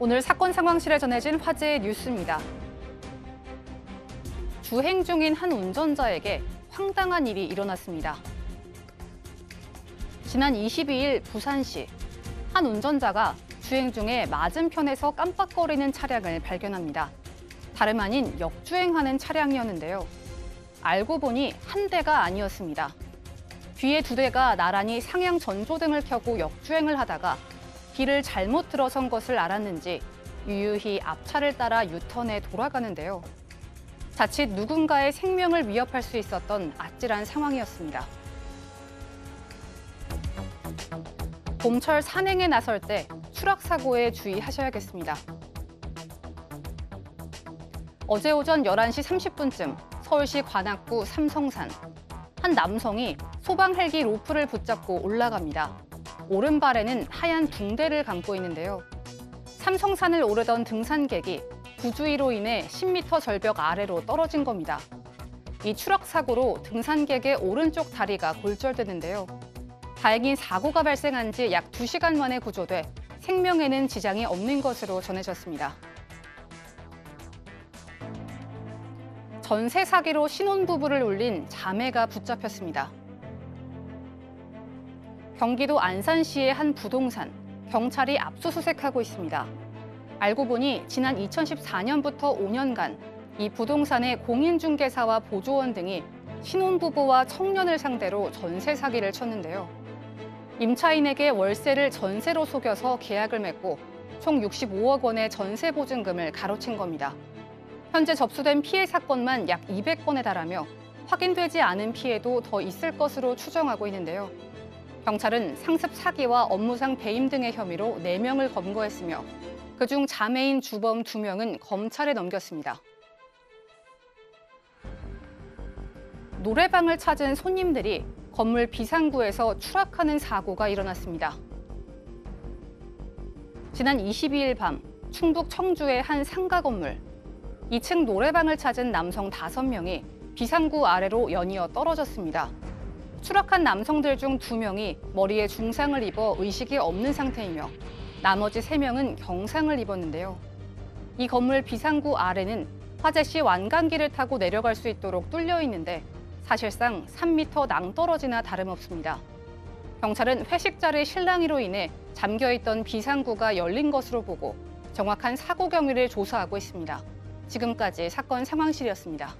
오늘 사건 상황실에 전해진 화제의 뉴스입니다. 주행 중인 한 운전자에게 황당한 일이 일어났습니다. 지난 22일 부산시 한 운전자가 주행 중에 맞은편에서 깜빡거리는 차량을 발견합니다. 다름 아닌 역주행하는 차량이었는데요. 알고 보니 한 대가 아니었습니다. 뒤에 두 대가 나란히 상향 전조등을 켜고 역주행을 하다가 길을 잘못 들어선 것을 알았는지 유유히 앞차를 따라 유턴해 돌아가는데요. 자칫 누군가의 생명을 위협할 수 있었던 아찔한 상황이었습니다. 봄철 산행에 나설 때 추락사고에 주의하셔야겠습니다. 어제 오전 11시 30분쯤 서울시 관악구 삼성산. 한 남성이 소방 헬기 로프를 붙잡고 올라갑니다. 오른발에는 하얀 붕대를 감고 있는데요. 삼성산을 오르던 등산객이 부주의로 인해 10m 절벽 아래로 떨어진 겁니다. 이 추락 사고로 등산객의 오른쪽 다리가 골절되는데요. 다행히 사고가 발생한 지 약 2시간 만에 구조돼 생명에는 지장이 없는 것으로 전해졌습니다. 전세 사기로 신혼부부를 울린 자매가 붙잡혔습니다. 경기도 안산시의 한 부동산, 경찰이 압수수색하고 있습니다. 알고 보니 지난 2014년부터 5년간 이 부동산의 공인중개사와 보조원 등이 신혼부부와 청년을 상대로 전세 사기를 쳤는데요. 임차인에게 월세를 전세로 속여서 계약을 맺고 총 65억 원의 전세 보증금을 가로챈 겁니다. 현재 접수된 피해 사건만 약 200건에 달하며 확인되지 않은 피해도 더 있을 것으로 추정하고 있는데요. 경찰은 상습 사기와 업무상 배임 등의 혐의로 4명을 검거했으며 그중 자매인 주범 2명은 검찰에 넘겼습니다. 노래방을 찾은 손님들이 건물 비상구에서 추락하는 사고가 일어났습니다. 지난 22일 밤 충북 청주의 한 상가 건물. 2층 노래방을 찾은 남성 5명이 비상구 아래로 연이어 떨어졌습니다. 추락한 남성들 중 2명이 머리에 중상을 입어 의식이 없는 상태이며 나머지 3명은 경상을 입었는데요. 이 건물 비상구 아래는 화재 시 완강기를 타고 내려갈 수 있도록 뚫려 있는데 사실상 3m 낭떠러지나 다름없습니다. 경찰은 회식 자리 실랑이로 인해 잠겨있던 비상구가 열린 것으로 보고 정확한 사고 경위를 조사하고 있습니다. 지금까지 사건 상황실이었습니다.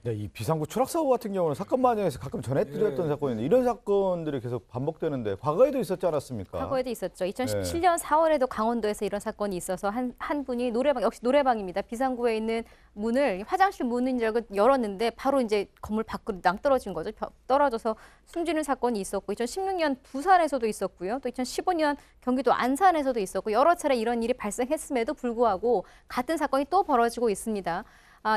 네, 이 비상구 추락 사고 같은 경우는 사건 마당에서 가끔 전해드렸던 사건인데 이런 사건들이 계속 반복되는데 과거에도 있었지 않았습니까? 과거에도 있었죠. 2017년 4월에도 강원도에서 이런 사건이 있어서 한 분이 역시 노래방입니다. 비상구에 있는 문을 화장실 문을 열었는데 바로 이제 건물 밖으로 낭떠러진 거죠. 떨어져서 숨지는 사건이 있었고 2016년 부산에서도 있었고요. 또 2015년 경기도 안산에서도 있었고 여러 차례 이런 일이 발생했음에도 불구하고 같은 사건이 또 벌어지고 있습니다.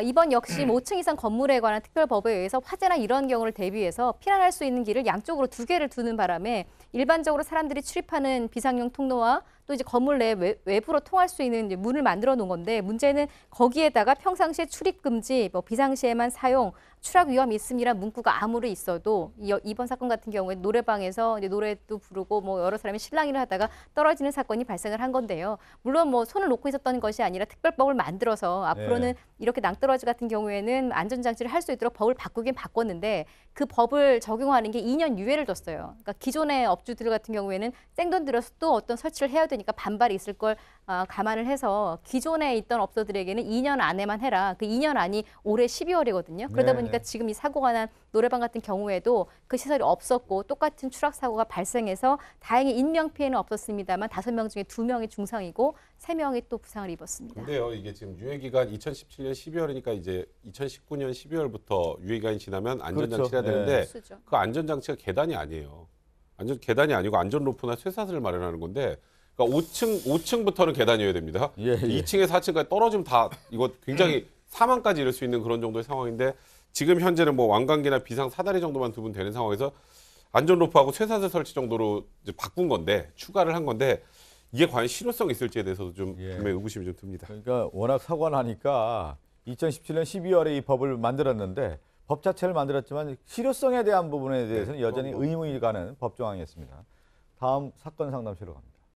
이번 역시 5층 이상 건물에 관한 특별법에 의해서 화재나 이런 경우를 대비해서 피난할 수 있는 길을 양쪽으로 2개를 두는 바람에 일반적으로 사람들이 출입하는 비상용 통로와 또 이제 건물 내 외부로 통할 수 있는 이제 문을 만들어 놓은 건데 문제는 거기에다가 평상시에 출입 금지, 비상시에만 사용, 추락 위험이 있음이란 문구가 아무리 있어도 이번 사건 같은 경우에 노래방에서 이제 노래도 부르고 여러 사람이 실랑이를 하다가 떨어지는 사건이 발생을 한 건데요. 물론 손을 놓고 있었던 것이 아니라 특별법을 만들어서 앞으로는 이렇게 낭떠러지 같은 경우에는 안전장치를 할 수 있도록 법을 바꾸긴 바꿨는데 그 법을 적용하는 게 2년 유예를 뒀어요. 그러니까 기존의 업주들 같은 경우에는 생돈 들여서 또 어떤 설치를 해야 되니까 반발이 있을 걸 감안을 해서 기존에 있던 업소들에게는 2년 안에만 해라. 그 2년 안이 올해 12월이거든요. 그러다 보니까 지금 이 사고가 난 노래방 같은 경우에도 그 시설이 없었고 똑같은 추락 사고가 발생해서 다행히 인명 피해는 없었습니다만 5명 중에 2명이 중상이고 3명이 또 부상을 입었습니다. 근데요, 이게 지금 유예 기간 2017년 12월이니까 이제 2019년 12월부터 유예 기간이 지나면 안전장치를 해야 되는데 그 안전장치가 계단이 아니에요. 계단이 아니고 안전 로프나 쇠사슬을 마련하는 건데 그러니까 5층부터는 계단이어야 됩니다. 2층에 4층까지 떨어지면 다 이거 굉장히 사망까지 이를 수 있는 그런 정도의 상황인데 지금 현재는 완강기나 비상 사다리 정도만 두면 되는 상황에서 안전 로프하고 쇠사슬 설치 정도로 이제 바꾼 건데 추가를 한 건데 이게 과연 실효성이 있을지에 대해서도 좀 분명히 의구심이 좀 듭니다. 그러니까 워낙 사고가 나니까 2017년 12월에 이 법을 만들었는데 법 자체를 만들었지만 실효성에 대한 부분에 대해서는 여전히 의문이 가는 법 조항이었습니다. 다음 사건 상담실로 갑니다.